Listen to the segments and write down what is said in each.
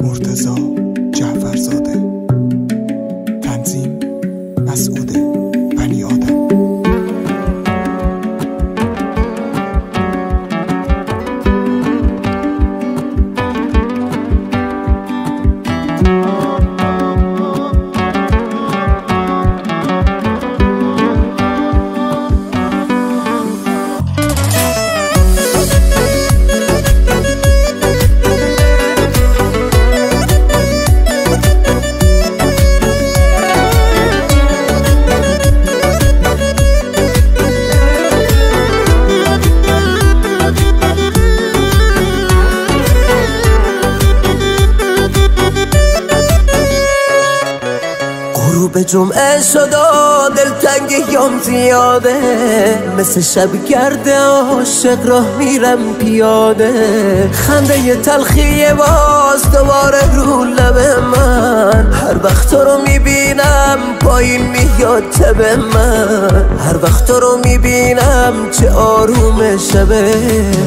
مرتضی جعفرزاده. تنظیم مسعود بنی آدم. به جمعه شد و دلتنگیام زیاده، مثل شب گرده عاشق راه میرم پیاده. خنده تلخی باز دوباره رو لب من، هر وقت تو رو میبینم پایین میاد تب من. هر وقت تو رو میبینم چه آروم شبه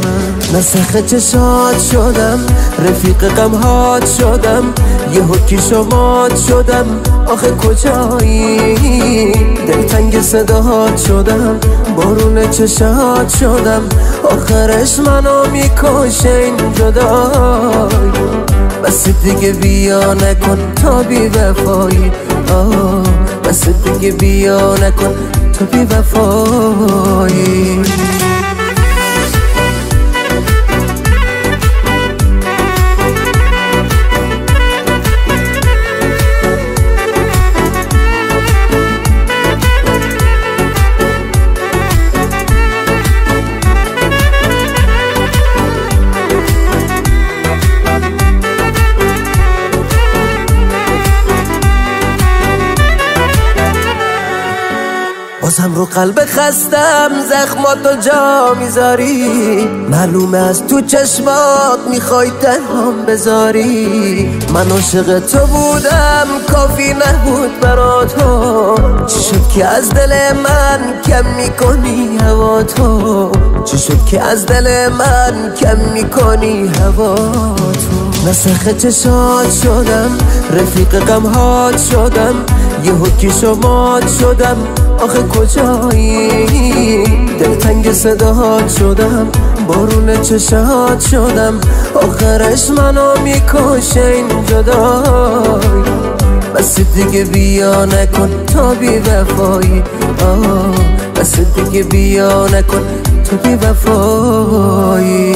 من. نسخ چشات شدم، رفیق غمهات شدم، یه حکی شمات شدم. آخه کجایی؟ دلتنگ صداهات شدم، بارون چشات شدم. آخرش منو میکشه این جدایی. بس دیگه بیا نکن تا بی وفایی. بس دیگه بیا نکن تا بی وفایی. بازم رو قلب خستم زخماتو جا میذاری. معلومه از تو چشمات میخوای تنهام بذاری. من عاشق تو بودم کافی نبود برا تو. چی شد که از دل من کم میکنی هوا تو؟ چی شد که از دل من کم میکنی هوا تو؟ نسخ چشات شدم، رفیق غمهات شدم، یه حکی شمات شدم. آخه کجایی؟ دلتنگ صداهات شدم، بارون چشات شدم. آخرش منو میکشه این جدایی. بس دیگه بیا نکن تا بی وفایی. بس دیگه بیا نکن تا بی وفایی.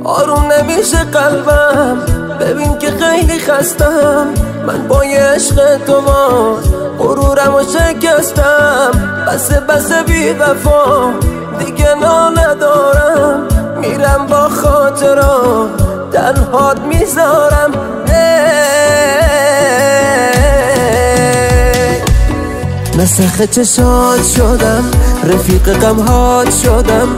آروم نمیشه قلبم، ببین که خیلی خستم. من با یه عشق تو ما غرورم و شکستم. بس بی وفا دیگه ندارم. میرم با خاطرات تنهات میذارم. نسخ چشات شدم، رفیق غمهات شدم،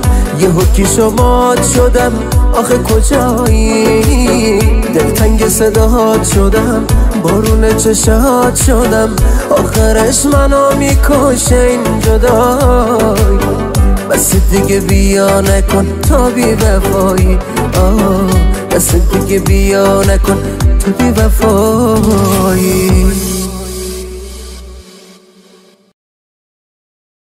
یه حکی شمات شدم. آخه کجایی؟ دلتنگ صداهات شدم، بارون چشات شدم. آخرش منو میکشه این جدایی. بس دیگه بیا نکن تا بی وفایی. بس دیگه بیا نکن تا بی وفایی.